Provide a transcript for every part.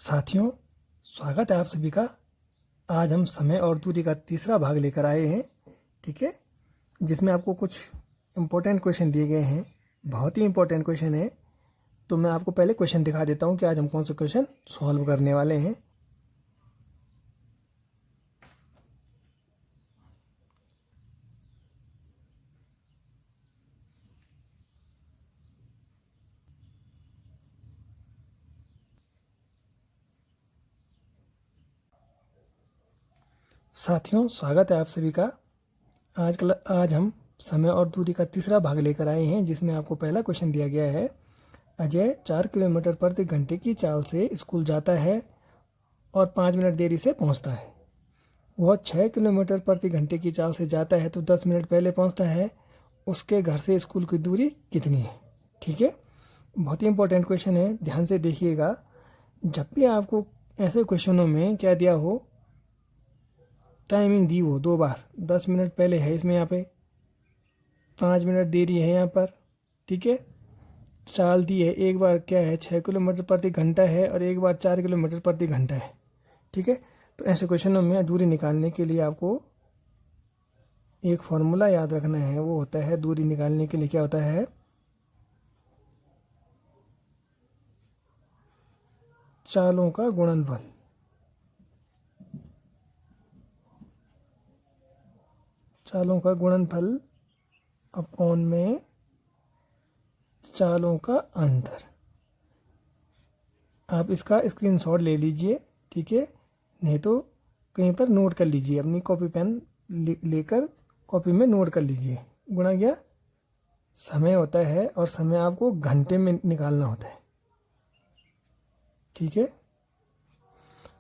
साथियों, स्वागत है आप सभी का। आज हम समय और दूरी का तीसरा भाग लेकर आए हैं, ठीक है, जिसमें आपको कुछ इम्पोर्टेंट क्वेश्चन दिए गए हैं। बहुत ही इम्पोर्टेंट क्वेश्चन है। तो मैं आपको पहले क्वेश्चन दिखा देता हूं कि आज हम कौन से क्वेश्चन सॉल्व करने वाले हैं। साथियों, स्वागत है आप सभी का। आज हम समय और दूरी का तीसरा भाग लेकर आए हैं, जिसमें आपको पहला क्वेश्चन दिया गया है। अजय 4 किलोमीटर प्रति घंटे की चाल से स्कूल जाता है और 5 मिनट देरी से पहुंचता है। वह 6 किलोमीटर प्रति घंटे की चाल से जाता है तो 10 मिनट पहले पहुंचता है। उसके घर से स्कूल की दूरी कितनी है? ठीक है, बहुत ही इंपॉर्टेंट क्वेश्चन है, ध्यान से देखिएगा। जब भी आपको ऐसे क्वेश्चनों में क्या दिया हो, टाइमिंग दी हो 2 बार, 10 मिनट पहले है इसमें, यहाँ पे 5 मिनट देरी है यहाँ पर, ठीक है। चाल दी है, एक बार क्या है 6 किलोमीटर प्रति घंटा है और एक बार 4 किलोमीटर प्रति घंटा है, ठीक है। तो ऐसे क्वेश्चनों में दूरी निकालने के लिए आपको एक फॉर्मूला याद रखना है। वो होता है, दूरी निकालने के लिए क्या होता है, चालों का गुणनफल। चालों का गुणनफल अपॉन में चालों का अंतर। आप इसका स्क्रीनशॉट ले लीजिए, ठीक है, नहीं तो कहीं पर नोट कर लीजिए, अपनी कॉपी पेन लेकर कॉपी में नोट कर लीजिए। गुणा गया समय होता है और समय आपको घंटे में निकालना होता है, ठीक है।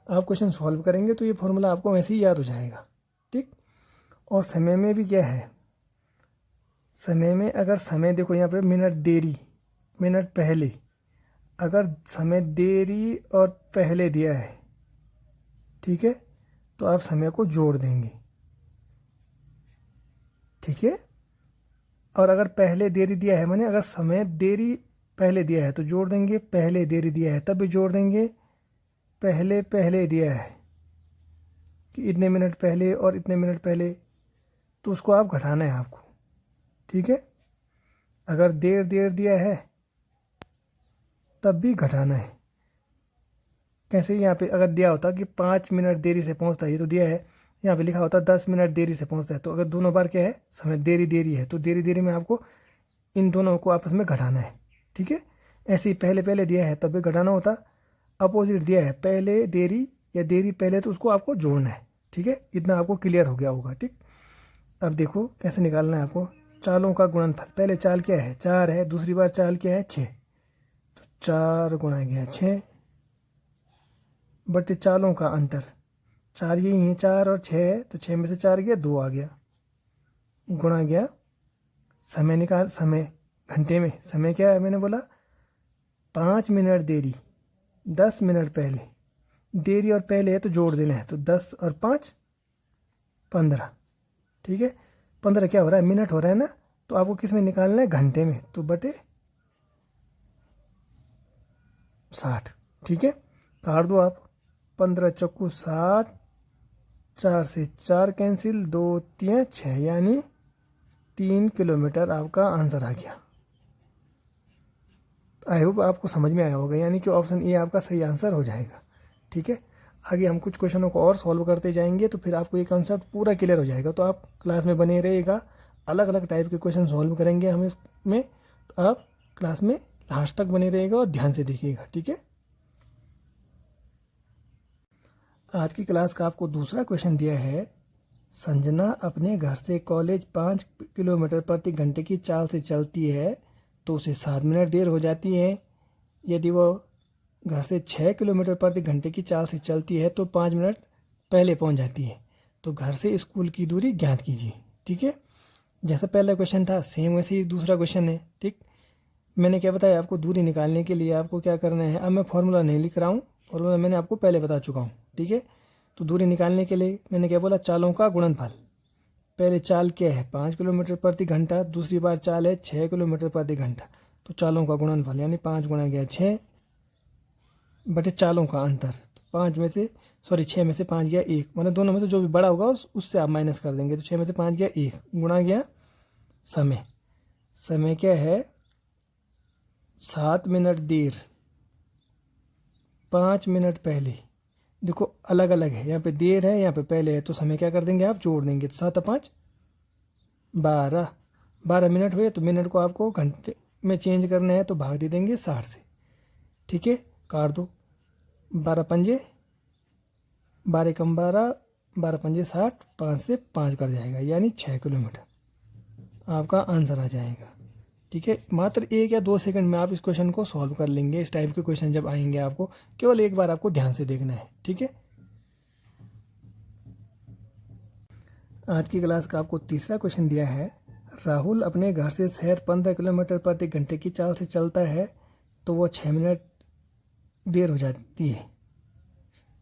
आप क्वेश्चन सॉल्व करेंगे तो ये फॉर्मूला आपको वैसे ही याद हो जाएगा, ठीक। और समय में भी क्या है, समय में अगर समय देखो यहाँ पे मिनट देरी, मिनट पहले, अगर समय देरी और पहले दिया है, ठीक है, तो आप समय को जोड़ देंगे, ठीक है। और अगर पहले देरी दिया है, माने अगर समय देरी पहले दिया है तो जोड़ देंगे, पहले देरी दिया है तब भी जोड़ देंगे, पहले पहले दिया है कि इतने मिनट पहले और इतने मिनट पहले, तो उसको आप घटाना है आपको, ठीक है। अगर देर देर दिया है तब भी घटाना है। कैसे, यहाँ पे अगर दिया होता कि 5 मिनट देरी से पहुँचता है, ये तो दिया है, यहाँ पे लिखा होता 10 मिनट देरी से पहुँचता है, तो अगर दोनों बार क्या है, समय देरी देरी है, तो देरी देरी में आपको इन दोनों को आपस में घटाना है, ठीक है। ऐसे ही पहले पहले दिया है तब भी घटाना होता, अपोजिट दिया है पहले देरी या देरी पहले, तो उसको आपको जोड़ना है, ठीक है। इतना आपको क्लियर हो गया होगा, ठीक। अब देखो कैसे निकालना है आपको। चालों का गुणनफल, पहले चाल क्या है, 4 है, दूसरी बार चाल क्या है, 6, तो 4 गुणा गया 6 बटे चालों का अंतर, 4 यही है, 4 और 6 है, तो 6 में से 4 गया 2 आ गया, गुणा गया समय निकाल, समय घंटे में समय क्या है, मैंने बोला 5 मिनट देरी, 10 मिनट पहले, देरी और पहले है तो जोड़ देना है, तो 10 और 5 15, ठीक है। 15 क्या हो रहा है, मिनट हो रहा है ना, तो आपको किस में निकालना है, घंटे में, तो बटे 60, ठीक है। काट दो आप, 15 चक्कू 60, 4 से 4 कैंसिल, 2 3 6, यानी 3 किलोमीटर आपका आंसर आ गया। आई होप आपको समझ में आया होगा, यानी कि ऑप्शन ए आपका सही आंसर हो जाएगा, ठीक है। आगे हम कुछ क्वेश्चनों को और सॉल्व करते जाएंगे, तो फिर आपको ये कॉन्सेप्ट पूरा क्लियर हो जाएगा। तो आप क्लास में बने रहिएगा, अलग अलग टाइप के क्वेश्चन सॉल्व करेंगे हम इसमें, तो आप क्लास में लास्ट तक बने रहिएगा और ध्यान से देखिएगा, ठीक है। आज की क्लास का आपको दूसरा क्वेश्चन दिया है। संजना अपने घर से कॉलेज 5 किलोमीटर प्रति घंटे की चाल से चलती है तो उसे 7 मिनट देर हो जाती है। यदि वह घर से 6 किलोमीटर प्रति घंटे की चाल से चलती है तो 5 मिनट पहले पहुंच जाती है। तो घर से स्कूल की दूरी ज्ञात कीजिए, ठीक है। जैसा पहला क्वेश्चन था सेम वैसे ही दूसरा क्वेश्चन है, ठीक। मैंने क्या बताया आपको, दूरी निकालने के लिए आपको क्या करना है। अब मैं फॉर्मूला नहीं लिख रहा हूँ, फॉर्मूला मैंने आपको पहले बता चुका हूँ, ठीक है। तो दूरी निकालने के लिए मैंने क्या बोला, चालों का गुणनफल। पहले चाल क्या है, 5 किलोमीटर प्रति घंटा, दूसरी बार चाल है 6 किलोमीटर प्रति घंटा, तो चालों का गुणनफल यानी 5 गुणा गया 6 बटे चालों का अंतर। 6 में से 5 गया 1, मतलब दोनों में से जो भी बड़ा होगा उससे आप माइनस कर देंगे। तो 6 में से 5 गया 1, गुणा गया समय। समय क्या है? 7 मिनट देर 5 मिनट पहले। देखो अलग अलग है, यहाँ पे देर है, यहाँ पे पहले है, तो समय क्या कर देंगे आप? जोड़ देंगे। तो 7 और 5 12, 12 मिनट हुए। तो मिनट को आपको घंटे में चेंज करना है तो भाग दे देंगे 60 से। ठीक है, काट दो। 12 पंजे 12 कम 12, 12 पंजे 60, 5 से 5 कट जाएगा, यानी 6 किलोमीटर आपका आंसर आ जाएगा। ठीक है, मात्र 1 या 2 सेकंड में आप इस क्वेश्चन को सॉल्व कर लेंगे। इस टाइप के क्वेश्चन जब आएंगे आपको केवल एक बार आपको ध्यान से देखना है। ठीक है, आज की क्लास का आपको तीसरा क्वेश्चन दिया है। राहुल अपने घर से शहर 15 किलोमीटर प्रति घंटे की चाल से चलता है तो वो 6 मिनट देर हो जाती है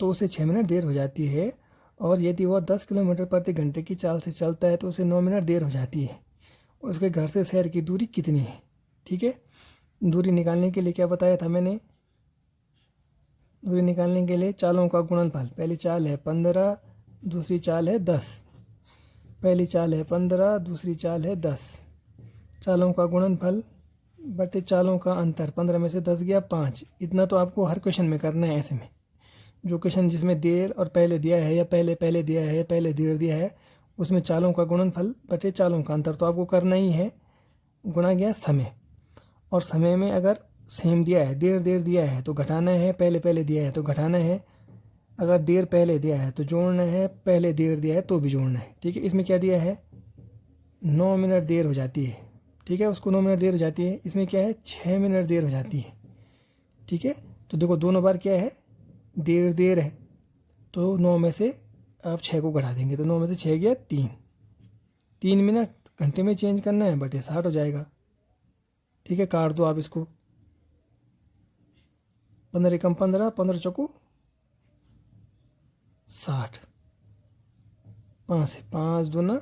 तो उसे 6 मिनट देर हो जाती है, और यदि वह 10 किलोमीटर प्रति घंटे की चाल से चलता है तो उसे 9 मिनट देर हो जाती है। उसके घर से शहर की दूरी कितनी है? ठीक है, दूरी निकालने के लिए क्या बताया था मैंने? दूरी निकालने के लिए चालों का गुणनफल। पहली चाल है 15, दूसरी चाल है 10। पहली चाल है 15, दूसरी चाल है 10। चालों का गुणनफल बटे चालों का अंतर। 15 में से 10 गया 5। इतना तो आपको हर क्वेश्चन में करना है। ऐसे में जो क्वेश्चन जिसमें देर और पहले दिया है, या पहले पहले दिया है, या पहले देर दिया है, उसमें चालों का गुणनफल बटे चालों का अंतर तो आपको करना ही है। गुणा गया समय, और समय में अगर सेम दिया है, देर देर दिया है तो घटाना है, पहले पहले दिया है तो घटाना है। अगर देर पहले दिया है तो जोड़ना है, पहले देर दिया है तो भी जोड़ना है। ठीक है, इसमें क्या दिया है? 9 मिनट देर हो जाती है। ठीक है, उसको 9 मिनट देर हो जाती है। इसमें क्या है? 6 मिनट देर हो जाती है। ठीक है, तो देखो दोनों बार क्या है? देर देर है, तो 9 में से आप 6 को घटा देंगे तो 9 में से 6 गया 3। 3 मिनट घंटे में चेंज करना है, बटे 60 हो जाएगा। ठीक है, काट दो आप इसको। 15 एकम 15, 15 चौको 60, 5 से 5 दूना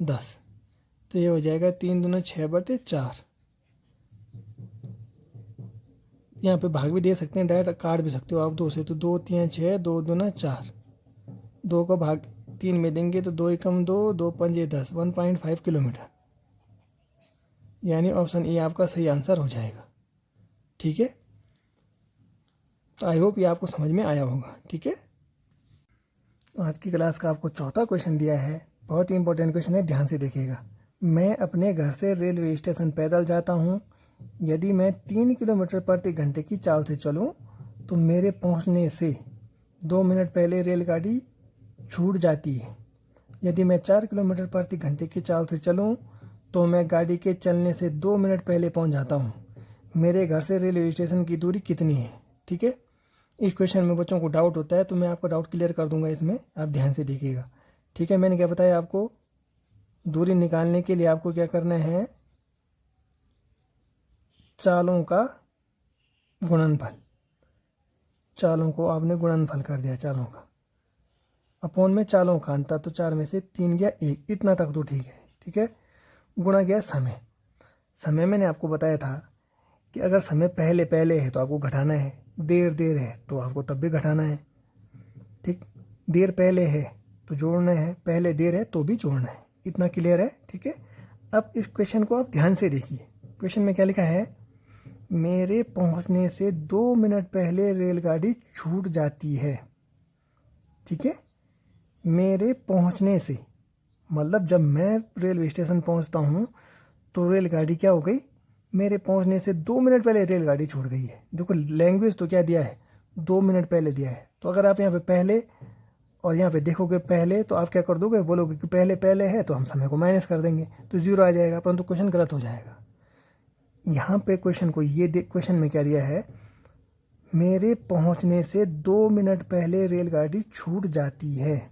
10, तो ये हो जाएगा 3 दूना 6 बटे 4। यहाँ पे भाग भी दे सकते हैं, डायरेक्ट काट भी सकते हो आप 2 से। तो 2 3 6, 2 दूना 4, 2 का भाग 3 में देंगे तो 2 एकम 2, 2 पंजे 10, 1.5 किलोमीटर, यानी ऑप्शन ए आपका सही आंसर हो जाएगा। ठीक है, तो आई होप ये आपको समझ में आया होगा। ठीक है, आज की क्लास का आपको चौथा क्वेश्चन दिया है। बहुत ही इंपॉर्टेंट क्वेश्चन है, ध्यान से देखिएगा। मैं अपने घर से रेलवे स्टेशन पैदल जाता हूँ। यदि मैं 3 किलोमीटर प्रति घंटे की चाल से चलूँ तो मेरे पहुँचने से 2 मिनट पहले रेलगाड़ी छूट जाती है। यदि मैं 4 किलोमीटर प्रति घंटे की चाल से चलूँ तो मैं गाड़ी के चलने से 2 मिनट पहले पहुँच जाता हूँ। मेरे घर से रेलवे स्टेशन की दूरी कितनी है? ठीक है, इस क्वेश्चन में बच्चों को डाउट होता है तो मैं आपका डाउट क्लियर कर दूंगा इसमें, आप ध्यान से देखिएगा। ठीक है, मैंने क्या बताया आपको? दूरी निकालने के लिए आपको क्या करना है? चालों का गुणनफल। चालों को आपने गुणनफल कर दिया, चालों का अपॉन में चालों का अंतर। तो 4 में से 3 गया 1, इतना तक तो ठीक है। ठीक है, गुणा गया समय। समय मैंने आपको बताया था कि अगर समय पहले पहले है तो आपको घटाना है, देर देर है तो आपको तब भी घटाना है। ठीक, देर पहले है तो जोड़ना है, पहले देर है तो भी जोड़ना है। इतना क्लियर है? ठीक है, अब इस क्वेश्चन को आप ध्यान से देखिए। क्वेश्चन में क्या लिखा है? मेरे पहुंचने से 2 मिनट पहले रेलगाड़ी छूट जाती है। ठीक है, मेरे पहुंचने से मतलब जब मैं रेलवे स्टेशन पहुंचता हूं तो रेलगाड़ी क्या हो गई? मेरे पहुंचने से 2 मिनट पहले रेलगाड़ी छूट गई है। देखो लैंग्वेज तो क्या दिया है? 2 मिनट पहले दिया है। तो अगर आप यहाँ पे पहले और यहाँ पे देखोगे पहले तो आप क्या कर दोगे? बोलोगे कि पहले पहले है तो हम समय को माइनस कर देंगे तो 0 आ जाएगा, परंतु क्वेश्चन गलत हो जाएगा। यहाँ पे क्वेश्चन को क्वेश्चन में क्या दिया है? मेरे पहुँचने से 2 मिनट पहले रेलगाड़ी छूट जाती है।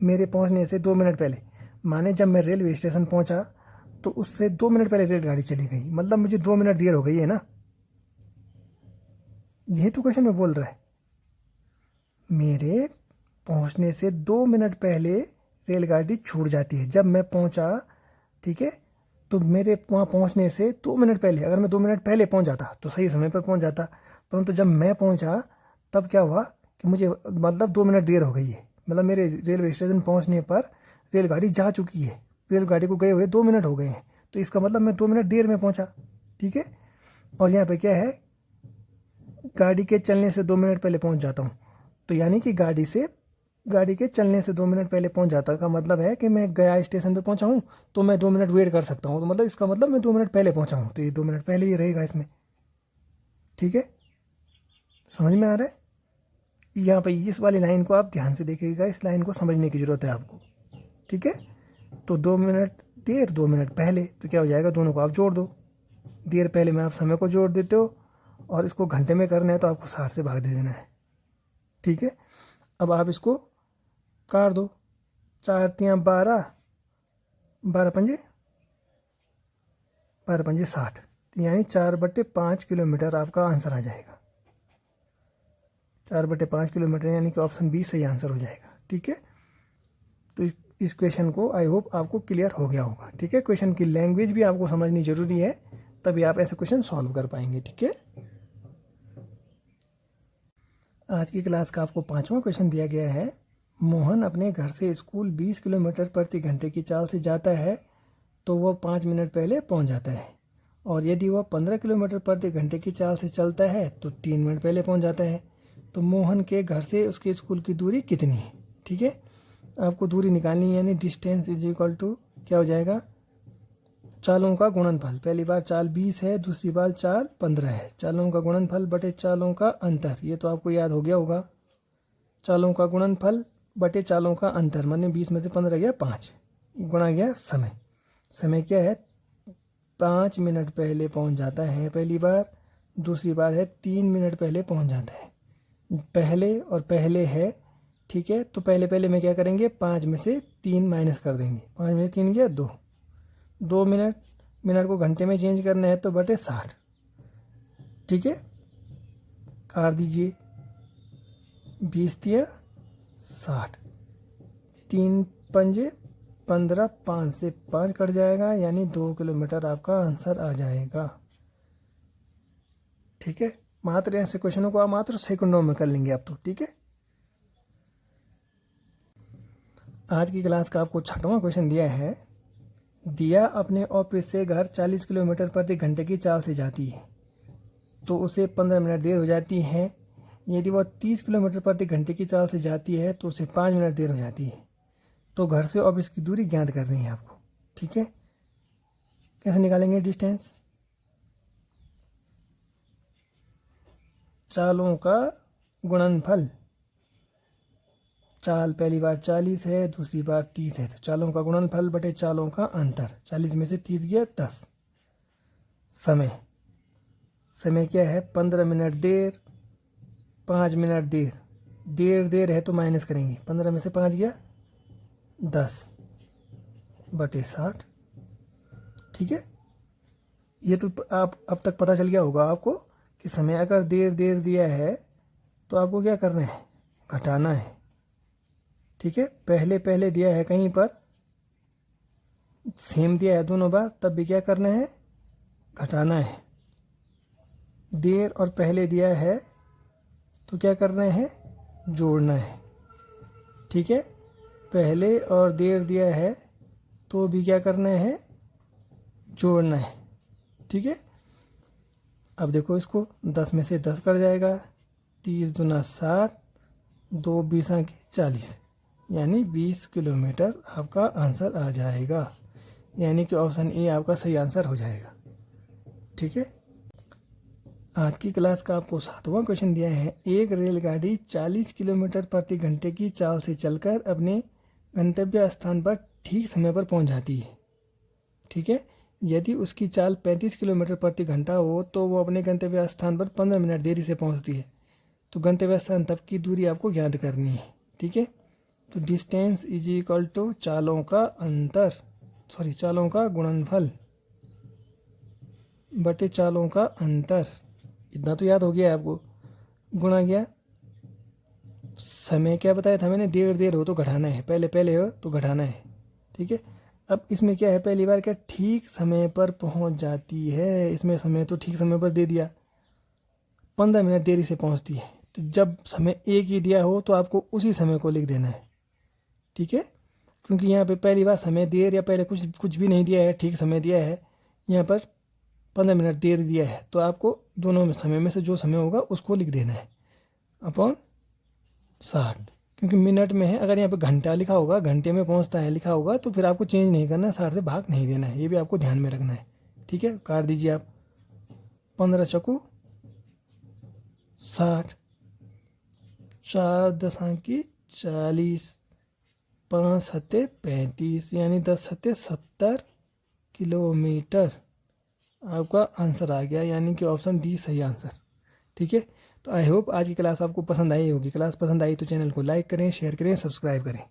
मेरे पहुँचने से 2 मिनट पहले माने जब मैं रेलवे स्टेशन पहुँचा तो उससे 2 मिनट पहले रेलगाड़ी चली गई, मतलब मुझे 2 मिनट देर हो गई है ना। यही तो क्वेश्चन में बोल रहा है, मेरे पहुंचने से 2 मिनट पहले रेलगाड़ी छूट जाती है। जब मैं पहुंचा, ठीक है, तो मेरे वहाँ पहुंचने से 2 मिनट पहले, अगर मैं 2 मिनट पहले पहुंच जाता तो सही समय पर पहुंच जाता। परंतु जब मैं पहुंचा तब क्या हुआ कि मुझे मतलब 2 मिनट देर हो गई है, मतलब मेरे रेलवे स्टेशन पहुंचने पर रेलगाड़ी जा चुकी है, रेलगाड़ी को गए हुए 2 मिनट हो गए हैं, तो इसका मतलब मैं 2 मिनट देर में पहुंचा। ठीक है, और यहाँ पे क्या है, गाड़ी के चलने से 2 मिनट पहले पहुंच जाता हूँ, तो यानी कि गाड़ी के चलने से 2 मिनट पहले पहुंच जाता का मतलब है कि मैं गया स्टेशन पे पहुंचा हूँ तो मैं 2 मिनट वेट कर सकता हूँ, तो मतलब इसका मतलब मैं 2 मिनट पहले पहुंचा हूँ, तो ये 2 मिनट पहले ही रहेगा इसमें। ठीक है, समझ में आ रहा है? यहाँ पे इस वाली लाइन को आप ध्यान से देखिएगा, इस लाइन को समझने की ज़रूरत है आपको। ठीक है, तो 2 मिनट देर 2 मिनट पहले, तो क्या हो जाएगा, दोनों को आप जोड़ दो, देर पहले में आप समय को जोड़ देते हो और इसको घंटे में करना है तो आपको 60 से भाग दे देना है। ठीक है, अब आप इसको काट दो, 4 तियाँ 12, 12 पंजे 60, तो यानी 4/5 किलोमीटर आपका आंसर आ जाएगा। 4/5 किलोमीटर यानी कि ऑप्शन बी सही आंसर हो जाएगा। ठीक है, तो इस क्वेश्चन को आई होप आपको क्लियर हो गया होगा। ठीक है, क्वेश्चन की लैंग्वेज भी आपको समझनी जरूरी है, तभी आप ऐसे क्वेश्चन सॉल्व कर पाएंगे। ठीक है, आज की क्लास का आपको 5वां क्वेश्चन दिया गया है। मोहन अपने घर से स्कूल 20 किलोमीटर प्रति घंटे की चाल से जाता है तो वह 5 मिनट पहले पहुंच जाता है, और यदि वह 15 किलोमीटर प्रति घंटे की चाल से चलता है तो 3 मिनट पहले पहुंच जाता है। तो मोहन के घर से उसके स्कूल की दूरी कितनी है? ठीक है, आपको दूरी निकालनी है, यानी डिस्टेंस इज इक्वल टू क्या हो जाएगा, चालों का गुणनफल। पहली बार चाल 20 है, दूसरी बार चाल 15 है, चालों का गुणनफल बटे चालों का अंतर, ये तो आपको याद हो गया होगा। चालों का गुणनफल बटे चालों का अंतर, माने 20 में से 15 गया 5, गुणा गया समय। समय क्या है, 5 मिनट पहले पहुंच जाता है पहली बार, दूसरी बार है 3 मिनट पहले पहुंच जाता है। पहले और पहले है, ठीक है, तो पहले पहले में क्या करेंगे, 5 में से 3 माइनस कर देंगे, 5 में से 3 गया 2, 2 मिनट, मिनट को घंटे में चेंज करना है तो बटे 60। ठीक है, काट दीजिए, 20 तिया 60, 3 पंजे 15, 5 से 5 कट जाएगा, यानी 2 किलोमीटर आपका आंसर आ जाएगा। ठीक है, मात्र ऐसे क्वेश्चनों को आप मात्र सेकंडों में कर लेंगे आप तो। ठीक है, आज की क्लास का आपको 6वां क्वेश्चन दिया है। दिया अपने ऑफिस से घर 40 किलोमीटर प्रति घंटे की चाल से जाती है तो उसे 15 मिनट देर हो जाती है। यदि वह 30 किलोमीटर प्रति घंटे की चाल से जाती है तो उसे 5 मिनट देर हो जाती है। तो घर से ऑफिस की दूरी ज्ञात करनी है आपको। ठीक है, कैसे निकालेंगे डिस्टेंस, चालों का गुणनफल, चाल पहली बार 40 है, दूसरी बार 30 है, तो चालों का गुणनफल बटे चालों का अंतर, 40 में से 30 गया 10। समय, समय क्या है, 15 मिनट देर, 5 मिनट देर, देर है तो माइनस करेंगे, 15 में से 5 गया 10 बटे 60। ठीक है, ये तो आप अब तक पता चल गया होगा आपको कि समय अगर देर दिया है तो आपको क्या करना है, घटाना है। ठीक है, पहले दिया है कहीं पर, सेम दिया है दोनों बार, तब भी क्या करना है, घटाना है। देर और पहले दिया है तो क्या करना है, जोड़ना है। ठीक है, पहले और देर दिया है तो भी क्या करना है, जोड़ना है। ठीक है, अब देखो इसको, 10 में से 10 कट जाएगा, 30 दूना 60, 2 20 की 40, यानी 20 किलोमीटर आपका आंसर आ जाएगा, यानी कि ऑप्शन ए आपका सही आंसर हो जाएगा। ठीक है, आज की क्लास का आपको 7वां क्वेश्चन दिया है। एक रेलगाड़ी 40 किलोमीटर प्रति घंटे की चाल से चलकर अपने गंतव्य स्थान पर ठीक समय पर पहुंच जाती है। ठीक है, यदि उसकी चाल 35 किलोमीटर प्रति घंटा हो तो वो अपने गंतव्य स्थान पर 15 मिनट देरी से पहुंचती है। तो गंतव्य स्थान तक की दूरी आपको ज्ञात करनी है। ठीक है, तो डिस्टेंस इज इक्वल टू चालों का अंतर, चालों का गुणनफल बटे चालों का अंतर, इतना तो याद हो गया है आपको, गुणा गया समय, क्या बताया था मैंने, देर हो तो घटाना है, पहले हो तो घटाना है। ठीक है, अब इसमें क्या है, पहली बार क्या ठीक समय पर पहुंच जाती है, इसमें समय तो ठीक समय पर दे दिया, 15 मिनट देरी से पहुंचती है। तो जब समय एक ही दिया हो तो आपको उसी समय को लिख देना है, ठीक है। क्योंकि यहाँ पे पहली बार समय देर या पहले कुछ कुछ भी नहीं दिया है, ठीक समय दिया है, यहाँ पर 15 मिनट देर दिया है, तो आपको दोनों में समय में से जो समय होगा उसको लिख देना है अपॉन 60। क्योंकि मिनट में है, अगर यहाँ पे घंटा लिखा होगा, घंटे में पहुँचता है लिखा होगा, तो फिर आपको चेंज नहीं करना है, 60 से भाग नहीं देना है, ये भी आपको ध्यान में रखना है, ठीक है। काट दीजिए आप, 15 चौको 60, 4 दशांकी 40, 5 सत्ते 35, यानी 10 सत्ते 70 किलोमीटर आपका आंसर आ गया, यानी कि ऑप्शन डी सही आंसर, ठीक है। तो आई होप आज की क्लास आपको पसंद आई होगी। क्लास पसंद आई तो चैनल को लाइक करें, शेयर करें, सब्सक्राइब करें।